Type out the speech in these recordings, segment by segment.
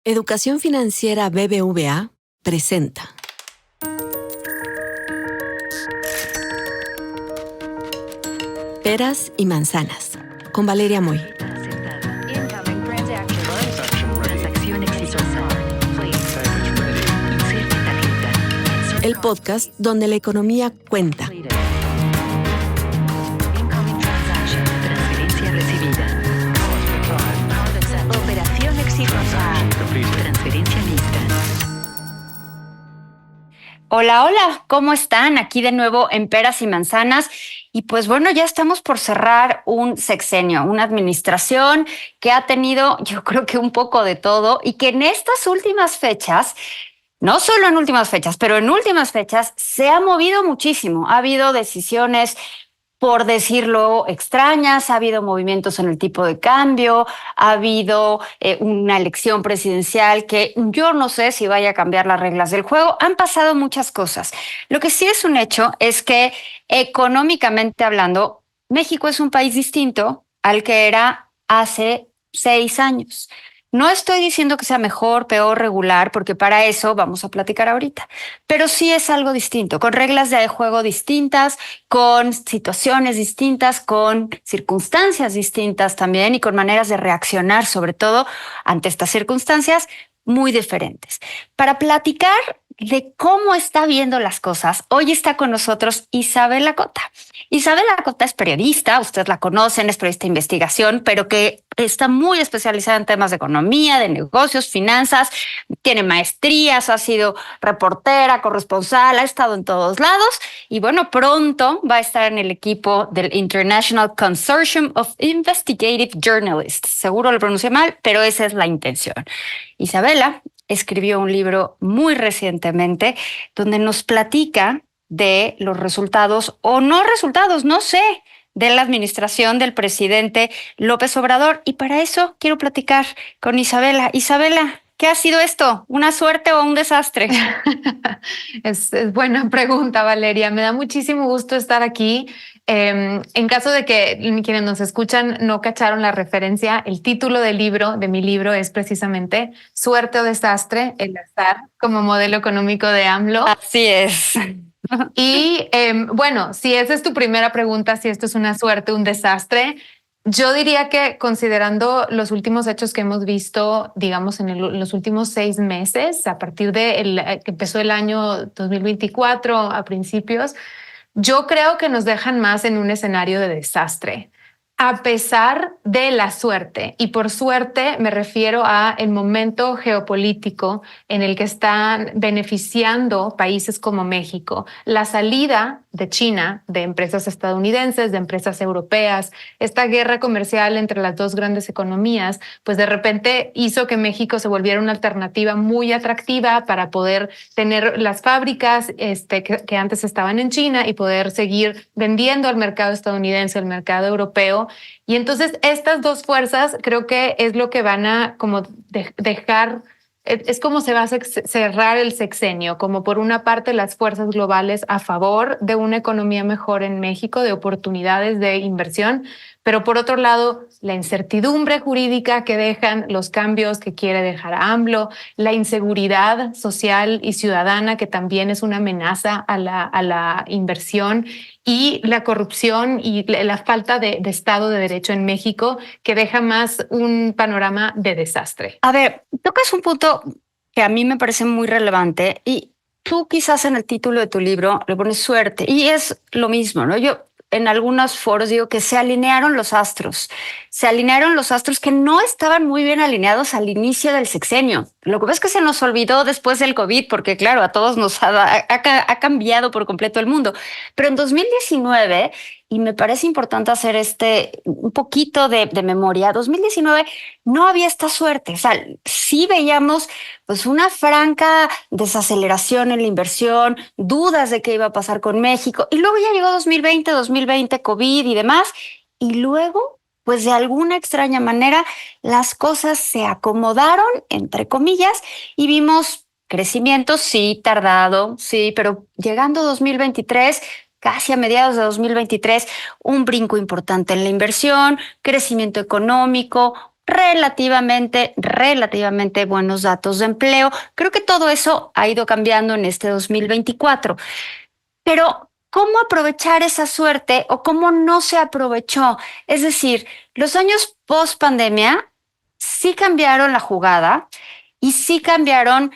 Educación Financiera BBVA presenta Peras y Manzanas, con Valeria Moy. El podcast donde la economía cuenta. Operación exitosa. Transferencia lista. Hola, hola, ¿cómo están? Aquí de nuevo en Peras y Manzanas. Y pues bueno, ya estamos por cerrar un sexenio, una administración que ha tenido, yo creo que un poco de todo y que en estas últimas fechas, no solo en últimas fechas, pero en últimas fechas se ha movido muchísimo. Ha habido decisiones, por decirlo, extrañas, ha habido movimientos en el tipo de cambio, ha habido una elección presidencial que yo no sé si vaya a cambiar las reglas del juego. Han pasado muchas cosas. Lo que sí es un hecho es que económicamente hablando, México es un país distinto al que era hace 6 años. No estoy diciendo que sea mejor, peor, regular, porque para eso vamos a platicar ahorita, pero sí es algo distinto, con reglas de juego distintas, con situaciones distintas, con circunstancias distintas también y con maneras de reaccionar, sobre todo ante estas circunstancias muy diferentes. Para platicar de cómo está viendo las cosas, hoy está con nosotros Isabela Cota. Isabela Cota es periodista, ustedes la conocen, es periodista de investigación, pero que está muy especializada en temas de economía, de negocios, finanzas, tiene maestrías, ha sido reportera, corresponsal, ha estado en todos lados y bueno, pronto va a estar en el equipo del International Consortium of Investigative Journalists. Seguro lo pronuncié mal, pero esa es la intención. Isabela escribió un libro muy recientemente donde nos platica de los resultados o no resultados, no sé, de la administración del presidente López Obrador. Y para eso quiero platicar con Isabela. Isabela, ¿qué ha sido esto? ¿Una suerte o un desastre? Es buena pregunta, Valeria. Me da muchísimo gusto estar aquí. En caso de que quienes nos escuchan no cacharon la referencia, el título del libro, de mi libro, es precisamente Suerte o Desastre, el azar como modelo económico de AMLO. Así es. Y bueno, si esa es tu primera pregunta, si esto es una suerte, un desastre, yo diría que considerando los últimos hechos que hemos visto, digamos, en los últimos 6 meses, a partir de que empezó el año 2024 a principios, yo creo que nos dejan más en un escenario de desastre, a pesar de la suerte. Y por suerte me refiero a el momento geopolítico en el que están beneficiando países como México. La salida de China, de empresas estadounidenses, de empresas europeas, esta guerra comercial entre las dos grandes economías, pues de repente hizo que México se volviera una alternativa muy atractiva para poder tener las fábricas que antes estaban en China y poder seguir vendiendo al mercado estadounidense, al mercado europeo. Y entonces estas dos fuerzas creo que es lo que van a como dejar. Es como se va a cerrar el sexenio, como por una parte las fuerzas globales a favor de una economía mejor en México, de oportunidades de inversión, pero por otro lado la incertidumbre jurídica que dejan los cambios que quiere dejar a AMLO, la inseguridad social y ciudadana que también es una amenaza a la inversión y la corrupción y la falta de Estado de Derecho en México que deja más un panorama de desastre. A ver, tocas un punto que a mí me parece muy relevante y tú quizás en el título de tu libro le pones suerte y es lo mismo, ¿no? Yo en algunos foros digo que se alinearon los astros que no estaban muy bien alineados al inicio del sexenio. Lo que pasa es que se nos olvidó después del COVID, porque claro, a todos nos ha cambiado por completo el mundo. Pero en 2019, y me parece importante hacer un poquito de memoria, 2019 no había esta suerte. O sea, sí veíamos pues una franca desaceleración en la inversión, dudas de qué iba a pasar con México. Y luego ya llegó 2020, COVID y demás. Y luego, pues de alguna extraña manera, las cosas se acomodaron, entre comillas, y vimos crecimiento, sí, tardado, sí, pero llegando 2023, casi a mediados de 2023, un brinco importante en la inversión, crecimiento económico, relativamente buenos datos de empleo. Creo que todo eso ha ido cambiando en este 2024. Pero, ¿cómo aprovechar esa suerte o cómo no se aprovechó? Es decir, los años post pandemia sí cambiaron la jugada y sí cambiaron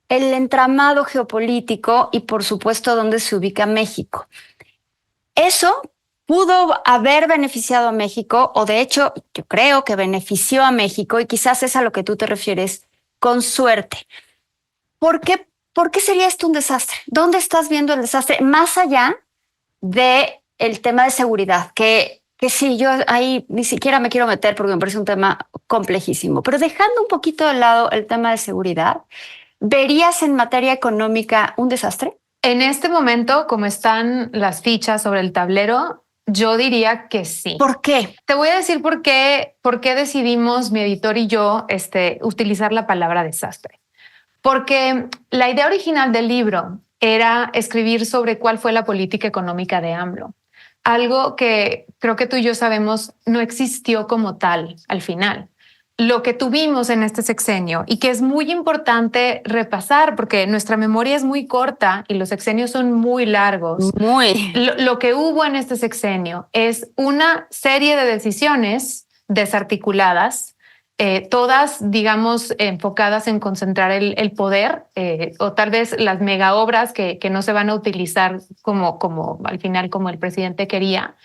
el entramado geopolítico y, por supuesto, dónde se ubica México. Eso pudo haber beneficiado a México, o de hecho, yo creo que benefició a México, y quizás es a lo que tú te refieres, con suerte. ¿Por qué sería esto un desastre? ¿Dónde estás viendo el desastre? Más allá del tema de seguridad, que sí, yo ahí ni siquiera me quiero meter porque me parece un tema complejísimo, pero dejando un poquito de lado el tema de seguridad, ¿verías en materia económica un desastre? En este momento, como están las fichas sobre el tablero, yo diría que sí. ¿Por qué? Te voy a decir por qué decidimos, mi editor y yo, utilizar la palabra desastre. Porque la idea original del libro era escribir sobre cuál fue la política económica de AMLO. Algo que creo que tú y yo sabemos no existió como tal al final. Lo que tuvimos en este sexenio y que es muy importante repasar porque nuestra memoria es muy corta y los sexenios son muy largos. Lo que hubo en este sexenio es una serie de decisiones desarticuladas, todas, digamos, enfocadas en concentrar el poder o tal vez las mega obras que no se van a utilizar como al final como el presidente quería.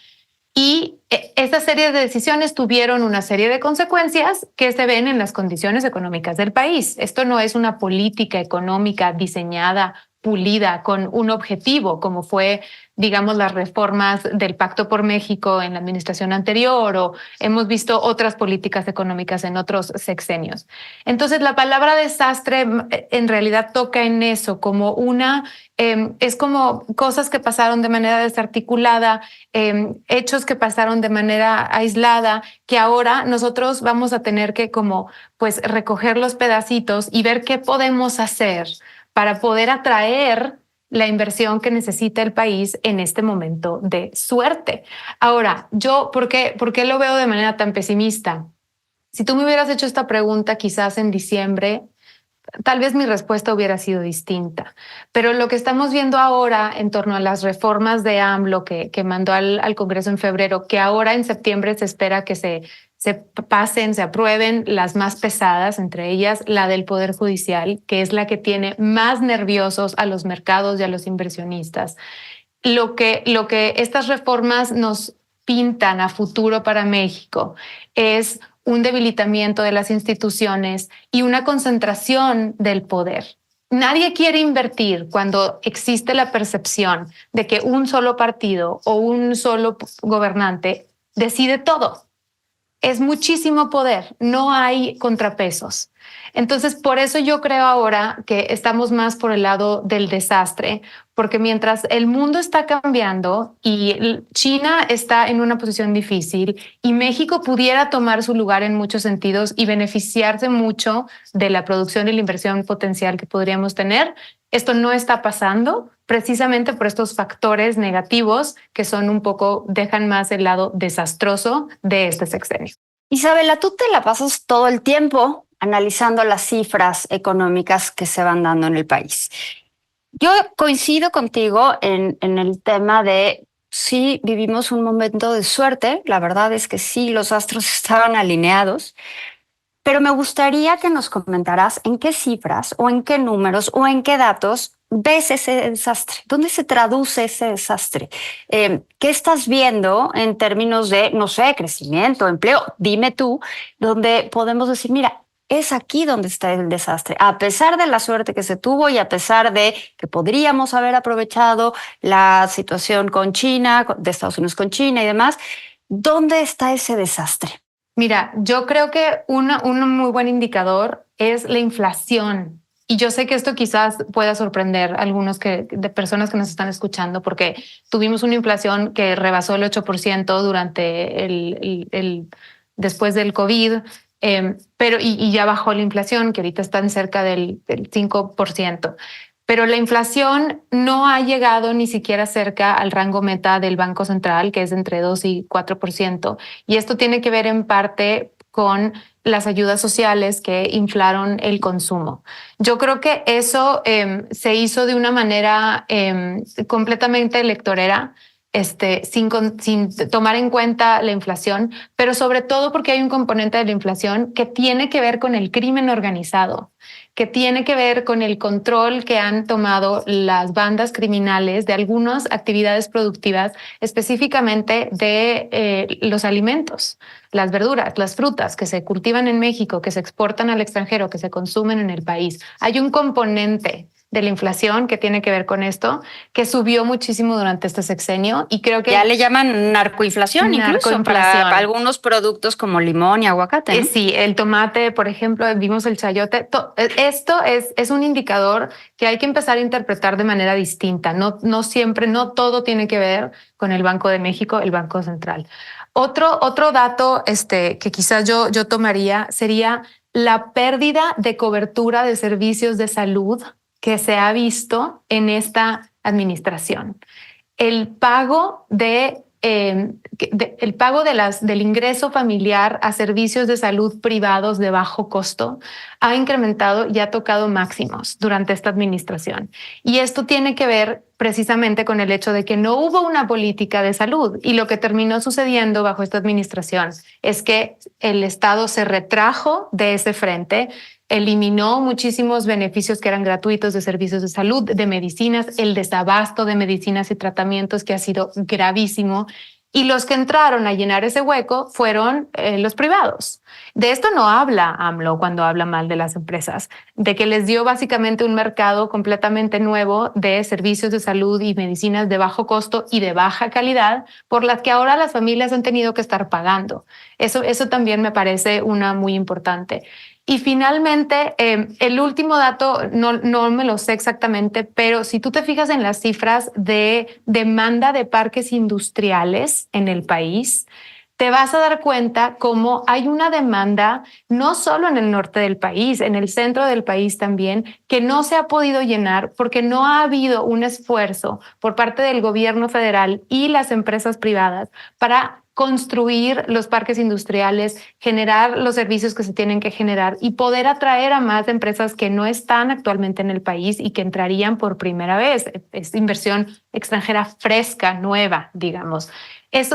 Y esta serie de decisiones tuvieron una serie de consecuencias que se ven en las condiciones económicas del país. Esto no es una política económica diseñada, pulida, con un objetivo, como fue, digamos, las reformas del Pacto por México en la administración anterior, o hemos visto otras políticas económicas en otros sexenios. Entonces, la palabra desastre en realidad toca en eso, como es como cosas que pasaron de manera desarticulada, hechos que pasaron de manera aislada, que ahora nosotros vamos a tener que pues recoger los pedacitos y ver qué podemos hacer para poder atraer la inversión que necesita el país en este momento de suerte. Ahora, ¿por qué lo veo de manera tan pesimista? Si tú me hubieras hecho esta pregunta quizás en diciembre, tal vez mi respuesta hubiera sido distinta. Pero lo que estamos viendo ahora en torno a las reformas de AMLO que mandó al Congreso en febrero, que ahora en septiembre se espera que se pasen, se aprueben las más pesadas, entre ellas la del Poder Judicial, que es la que tiene más nerviosos a los mercados y a los inversionistas. Lo que estas reformas nos pintan a futuro para México es un debilitamiento de las instituciones y una concentración del poder. Nadie quiere invertir cuando existe la percepción de que un solo partido o un solo gobernante decide todo. Es muchísimo poder, no hay contrapesos. Entonces, por eso yo creo ahora que estamos más por el lado del desastre, porque mientras el mundo está cambiando y China está en una posición difícil y México pudiera tomar su lugar en muchos sentidos y beneficiarse mucho de la producción y la inversión potencial que podríamos tener, esto no está pasando precisamente por estos factores negativos que dejan más el lado desastroso de este sexenio. Isabela, tú te la pasas todo el tiempo analizando las cifras económicas que se van dando en el país. Yo coincido contigo en el tema de sí vivimos un momento de suerte, la verdad es que sí, los astros estaban alineados, pero me gustaría que nos comentaras en qué cifras o en qué números o en qué datos ves ese desastre. ¿Dónde se traduce ese desastre? ¿Qué estás viendo en términos de, no sé, crecimiento, empleo? Dime tú, donde podemos decir, mira, es aquí donde está el desastre. A pesar de la suerte que se tuvo y a pesar de que podríamos haber aprovechado la situación con China, de Estados Unidos con China y demás, ¿dónde está ese desastre? Mira, yo creo que un muy buen indicador es la inflación. Y yo sé que esto quizás pueda sorprender a algunos de personas que nos están escuchando, porque tuvimos una inflación que rebasó el 8% durante después del COVID, pero ya bajó la inflación, que ahorita está en cerca del 5%. Pero la inflación no ha llegado ni siquiera cerca al rango meta del Banco Central, que es entre 2 y 4%. Y esto tiene que ver en parte con las ayudas sociales que inflaron el consumo. Yo creo que eso se hizo de una manera completamente electorera, sin tomar en cuenta la inflación, pero sobre todo porque hay un componente de la inflación que tiene que ver con el crimen organizado, que tiene que ver con el control que han tomado las bandas criminales de algunas actividades productivas, específicamente de los alimentos, las verduras, las frutas que se cultivan en México, que se exportan al extranjero, que se consumen en el país. Hay un componente de la inflación que tiene que ver con esto, que subió muchísimo durante este sexenio y creo que... Ya le llaman narcoinflación incluso para algunos productos como limón y aguacate, ¿no? Sí, el tomate, por ejemplo, vimos el chayote. Esto es un indicador que hay que empezar a interpretar de manera distinta. No siempre, no todo tiene que ver con el Banco de México, el Banco Central. Otro dato que quizás yo tomaría sería la pérdida de cobertura de servicios de salud que se ha visto en esta administración. El pago del ingreso familiar a servicios de salud privados de bajo costo ha incrementado y ha tocado máximos durante esta administración. Y esto tiene que ver precisamente con el hecho de que no hubo una política de salud, y lo que terminó sucediendo bajo esta administración es que el Estado se retrajo de ese frente, eliminó muchísimos beneficios que eran gratuitos de servicios de salud, de medicinas, el desabasto de medicinas y tratamientos que ha sido gravísimo. Y los que entraron a llenar ese hueco fueron los privados. De esto no habla AMLO cuando habla mal de las empresas, de que les dio básicamente un mercado completamente nuevo de servicios de salud y medicinas de bajo costo y de baja calidad, por las que ahora las familias han tenido que estar pagando. Eso también me parece una muy importante. Y finalmente, el último dato, no me lo sé exactamente, pero si tú te fijas en las cifras de demanda de parques industriales en el país, te vas a dar cuenta cómo hay una demanda no solo en el norte del país, en el centro del país también, que no se ha podido llenar porque no ha habido un esfuerzo por parte del gobierno federal y las empresas privadas para construir los parques industriales, generar los servicios que se tienen que generar y poder atraer a más empresas que no están actualmente en el país y que entrarían por primera vez. Es inversión extranjera fresca, nueva, digamos.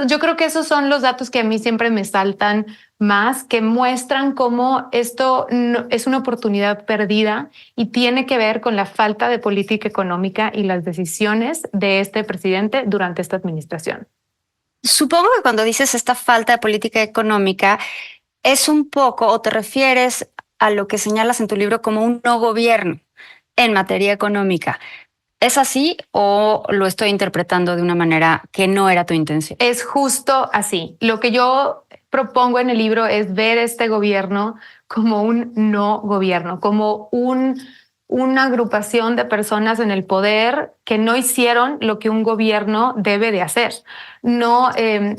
Yo creo que esos son los datos que a mí siempre me saltan más, que muestran cómo esto es una oportunidad perdida y tiene que ver con la falta de política económica y las decisiones de este presidente durante esta administración. Supongo que cuando dices esta falta de política económica es un poco, o te refieres a lo que señalas en tu libro como un no gobierno en materia económica. ¿Es así o lo estoy interpretando de una manera que no era tu intención? Es justo así. Lo que yo propongo en el libro es ver este gobierno como un no gobierno, como una agrupación de personas en el poder que no hicieron lo que un gobierno debe de hacer. No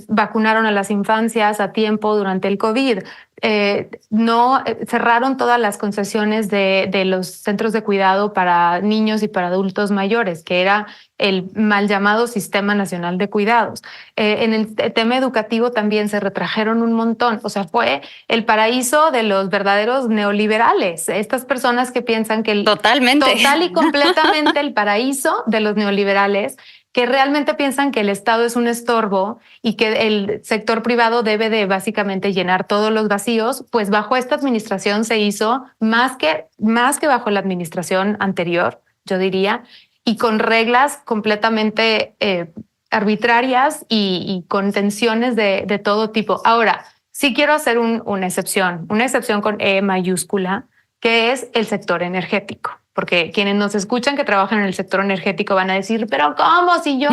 vacunaron a las infancias a tiempo durante el COVID, no cerraron todas las concesiones de los centros de cuidado para niños y para adultos mayores, que era el mal llamado Sistema Nacional de Cuidados. En el tema educativo también se retrajeron un montón. O sea, fue el paraíso de los verdaderos neoliberales. Estas personas que piensan que total y completamente el paraíso de los neoliberales, que realmente piensan que el Estado es un estorbo y que el sector privado debe de básicamente llenar todos los vacíos, pues bajo esta administración se hizo más que bajo la administración anterior, yo diría, y con reglas completamente arbitrarias y con tensiones de todo tipo. Ahora, sí quiero hacer una excepción con E mayúscula, que es el sector energético. Porque quienes nos escuchan que trabajan en el sector energético van a decir, pero ¿cómo si yo?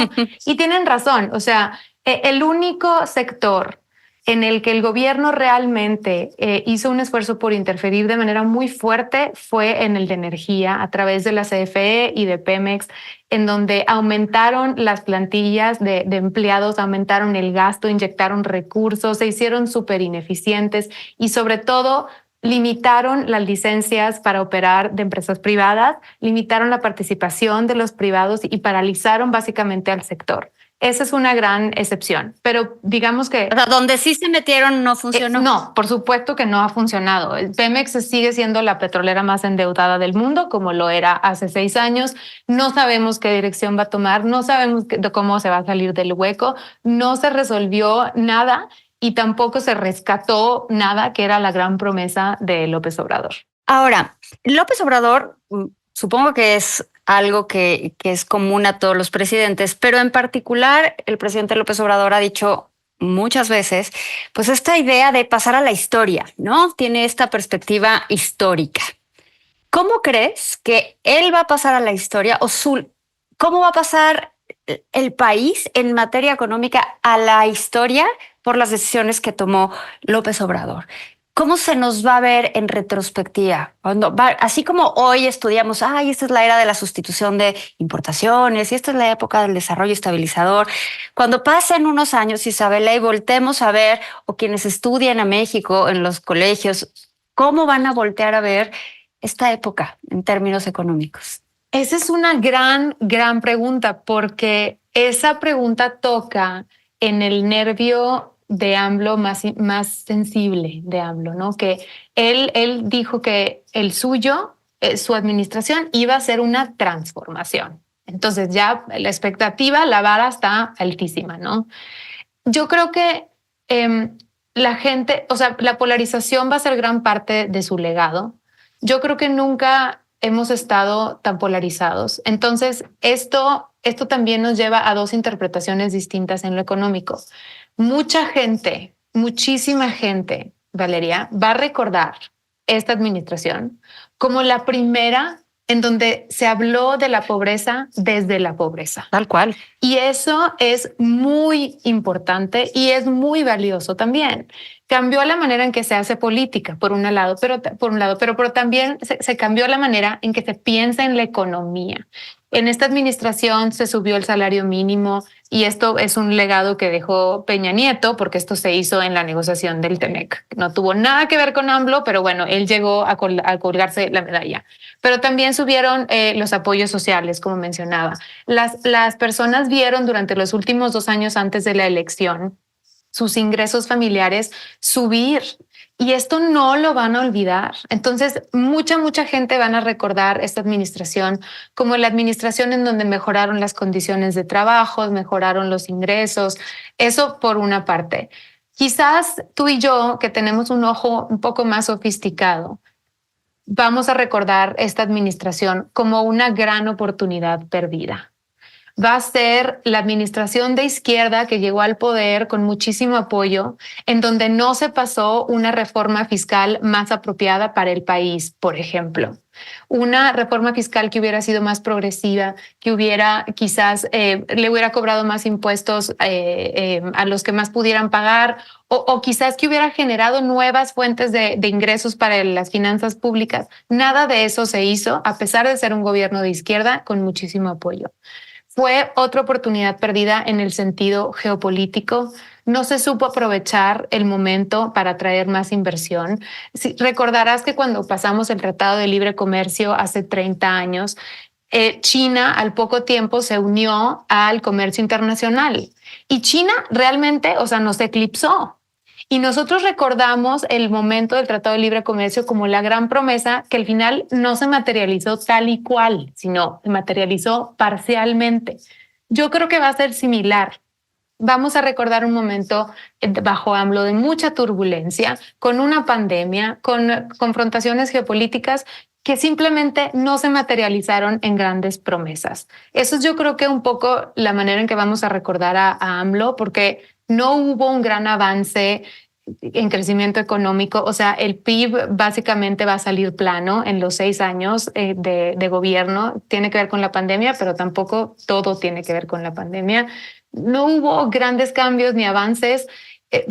Y tienen razón. O sea, el único sector en el que el gobierno realmente hizo un esfuerzo por interferir de manera muy fuerte fue en el de energía, a través de la CFE y de Pemex, en donde aumentaron las plantillas de empleados, aumentaron el gasto, inyectaron recursos, se hicieron súper ineficientes y sobre todo limitaron las licencias para operar de empresas privadas, limitaron la participación de los privados y paralizaron básicamente al sector. Esa es una gran excepción, pero digamos que... O sea, donde sí se metieron no funcionó. No, por supuesto que no ha funcionado. El Pemex sigue siendo la petrolera más endeudada del mundo, como lo era hace 6 años. No sabemos qué dirección va a tomar, no sabemos cómo se va a salir del hueco, no se resolvió nada y tampoco se rescató nada, que era la gran promesa de López Obrador. Ahora, López Obrador, supongo que es algo que es común a todos los presidentes, pero en particular el presidente López Obrador ha dicho muchas veces, pues esta idea de pasar a la historia, ¿no? Tiene esta perspectiva histórica. ¿Cómo crees que él va a pasar a la historia cómo va a pasar el país en materia económica a la historia por las decisiones que tomó López Obrador? ¿Cómo se nos va a ver en retrospectiva? Así como hoy estudiamos, esta es la era de la sustitución de importaciones y esta es la época del desarrollo estabilizador. Cuando pasen unos años, Isabela, y voltemos a ver, o quienes estudian a México en los colegios, ¿cómo van a voltear a ver esta época en términos económicos? Esa es una gran pregunta, porque esa pregunta toca en el nervio de AMLO más sensible de AMLO, ¿no? Que él dijo que el suyo, su administración iba a ser una transformación. Entonces ya la expectativa, la vara está altísima, ¿no? Yo creo que la gente, o sea, la polarización va a ser gran parte de su legado. Yo creo que nunca hemos estado tan polarizados. Entonces, esto también nos lleva a dos interpretaciones distintas en lo económico. Mucha gente, muchísima gente, Valeria, va a recordar esta administración como la primera en donde se habló de la pobreza desde la pobreza. Tal cual. Y eso es muy importante y es muy valioso también. Cambió la manera en que se hace política, por un lado, pero también se cambió la manera en que se piensa en la economía. En esta administración se subió el salario mínimo y esto es un legado que dejó Peña Nieto, porque esto se hizo en la negociación del TEMEC. No tuvo nada que ver con AMLO, pero bueno, él llegó a colgarse la medalla. Pero también subieron los apoyos sociales, como mencionaba. Las personas vieron durante los últimos 2 años antes de la elección sus ingresos familiares subir. Y esto no lo van a olvidar. Entonces, mucha gente van a recordar esta administración como la administración en donde mejoraron las condiciones de trabajo, mejoraron los ingresos. Eso por una parte. Quizás tú y yo, que tenemos un ojo un poco más sofisticado, vamos a recordar esta administración como una gran oportunidad perdida. Va a ser la administración de izquierda que llegó al poder con muchísimo apoyo, en donde no se pasó una reforma fiscal más apropiada para el país, por ejemplo. Una reforma fiscal que hubiera sido más progresiva, que hubiera quizás le hubiera cobrado más impuestos a los que más pudieran pagar, o quizás que hubiera generado nuevas fuentes de ingresos para las finanzas públicas. Nada de eso se hizo, a pesar de ser un gobierno de izquierda con muchísimo apoyo. Fue otra oportunidad perdida en el sentido geopolítico. No se supo aprovechar el momento para atraer más inversión. Recordarás que cuando pasamos el Tratado de Libre Comercio hace 30 años, China al poco tiempo se unió al comercio internacional y China realmente, o sea, nos eclipsó. Y nosotros recordamos el momento del Tratado de Libre Comercio como la gran promesa que al final no se materializó tal y cual, sino se materializó parcialmente. Yo creo que va a ser similar. Vamos a recordar un momento bajo AMLO de mucha turbulencia, con una pandemia, con confrontaciones geopolíticas que simplemente no se materializaron en grandes promesas. Eso es, yo creo que un poco la manera en que vamos a recordar a AMLO, porque no hubo un gran avance en crecimiento económico. O sea, el PIB básicamente va a salir plano en los 6 años de gobierno. Tiene que ver con la pandemia, pero tampoco todo tiene que ver con la pandemia. No hubo grandes cambios ni avances.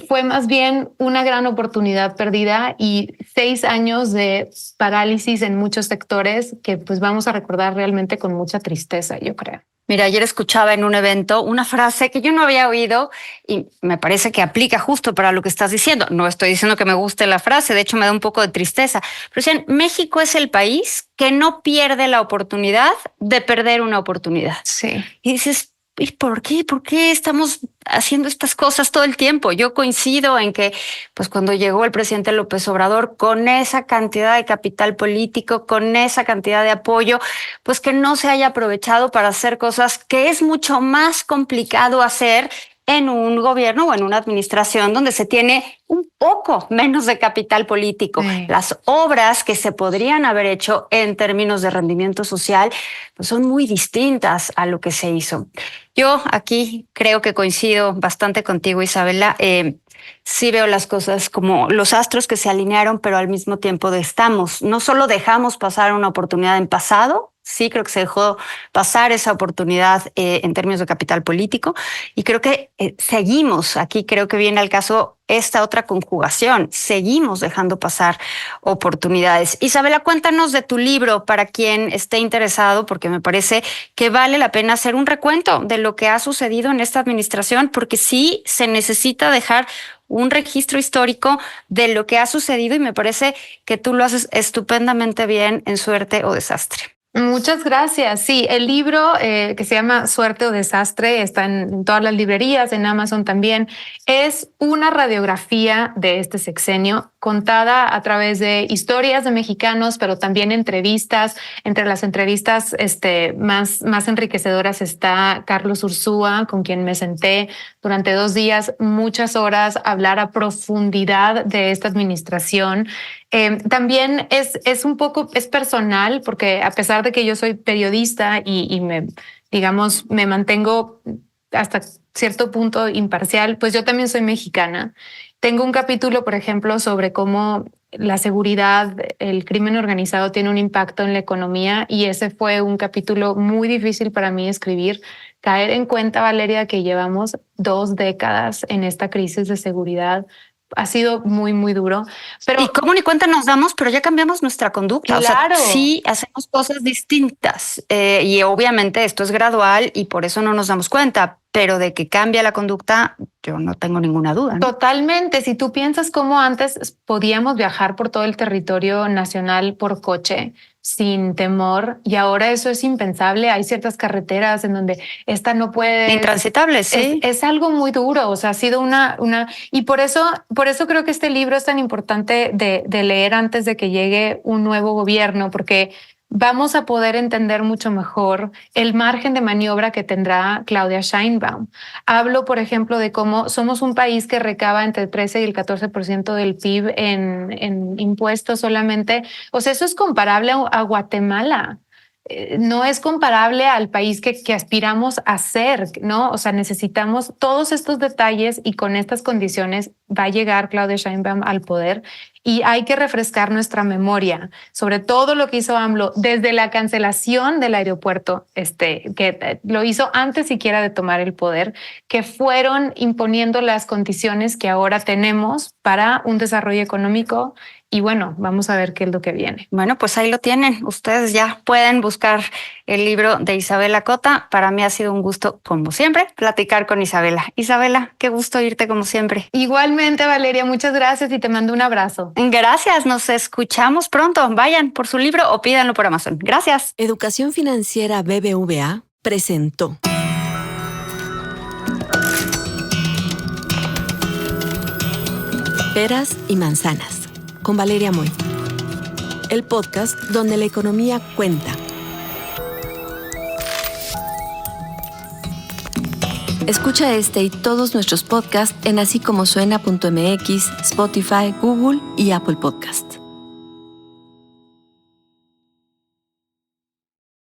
Fue más bien una gran oportunidad perdida y 6 años de parálisis en muchos sectores que pues vamos a recordar realmente con mucha tristeza, yo creo. Mira, ayer escuchaba en un evento una frase que yo no había oído y me parece que aplica justo para lo que estás diciendo. No estoy diciendo que me guste la frase, de hecho me da un poco de tristeza, pero decían, México es el país que no pierde la oportunidad de perder una oportunidad. Sí. Y dices, ¿y por qué? ¿Por qué estamos haciendo estas cosas todo el tiempo? Yo coincido en que, pues cuando llegó el presidente López Obrador con esa cantidad de capital político, con esa cantidad de apoyo, pues que no se haya aprovechado para hacer cosas que es mucho más complicado hacer en un gobierno o en una administración donde se tiene un poco menos de capital político. Sí. Las obras que se podrían haber hecho en términos de rendimiento social pues son muy distintas a lo que se hizo. Yo aquí creo que coincido bastante contigo, Isabela. Sí veo las cosas como los astros que se alinearon, pero al mismo tiempo no solo dejamos pasar una oportunidad en pasado, sí creo que se dejó pasar esa oportunidad en términos de capital político y creo que seguimos, aquí creo que viene al caso esta otra conjugación, seguimos dejando pasar oportunidades. Isabela, cuéntanos de tu libro para quien esté interesado, porque me parece que vale la pena hacer un recuento de lo que ha sucedido en esta administración, porque sí se necesita dejar un registro histórico de lo que ha sucedido y me parece que tú lo haces estupendamente bien en Suerte o Desastre. Muchas gracias. Sí, el libro que se llama Suerte o Desastre está en todas las librerías, en Amazon también. Es una radiografía de este sexenio contada a través de historias de mexicanos, pero también entrevistas. Entre las entrevistas más enriquecedoras está Carlos Ursúa, con quien me senté durante 2 días, muchas horas, a hablar a profundidad de esta administración. También es un poco, es personal, porque a pesar de que yo soy periodista y me mantengo hasta cierto punto imparcial, pues yo también soy mexicana. Tengo un capítulo, por ejemplo, sobre cómo la seguridad, el crimen organizado tiene un impacto en la economía y ese fue un capítulo muy difícil para mí escribir. Caer en cuenta, Valeria, que llevamos 2 décadas en esta crisis de seguridad ha sido muy, muy duro. Pero y cómo ni cuenta nos damos, pero ya cambiamos nuestra conducta. Claro. O sea, sí hacemos cosas distintas y obviamente esto es gradual y por eso no nos damos cuenta, pero de que cambia la conducta, yo no tengo ninguna duda, ¿no? Totalmente. Si tú piensas cómo antes podíamos viajar por todo el territorio nacional por coche sin temor y ahora eso es impensable. Hay ciertas carreteras en donde esta no puede. Intransitable, sí. Es algo muy duro. O sea, ha sido una y por eso creo que este libro es tan importante de leer antes de que llegue un nuevo gobierno, porque vamos a poder entender mucho mejor el margen de maniobra que tendrá Claudia Sheinbaum. Hablo, por ejemplo, de cómo somos un país que recaba entre el 13 y el 14% del PIB en impuestos solamente. O sea, eso es comparable a Guatemala. No es comparable al país que aspiramos a ser, ¿no? O sea, necesitamos todos estos detalles y con estas condiciones va a llegar Claudia Sheinbaum al poder y hay que refrescar nuestra memoria sobre todo lo que hizo AMLO desde la cancelación del aeropuerto, que lo hizo antes siquiera de tomar el poder, que fueron imponiendo las condiciones que ahora tenemos para un desarrollo económico. Y bueno, vamos a ver qué es lo que viene. Bueno, pues ahí lo tienen. Ustedes ya pueden buscar el libro de Isabela Cota. Para mí ha sido un gusto, como siempre, platicar con Isabela. Isabela, qué gusto irte como siempre. Igualmente, Valeria, muchas gracias y te mando un abrazo. Gracias, nos escuchamos pronto. Vayan por su libro o pídanlo por Amazon. Gracias. Educación Financiera BBVA presentó Peras y Manzanas con Valeria Moy, el podcast donde la economía cuenta. Escucha este y todos nuestros podcasts en así como suena.mx, Spotify, Google y Apple Podcast.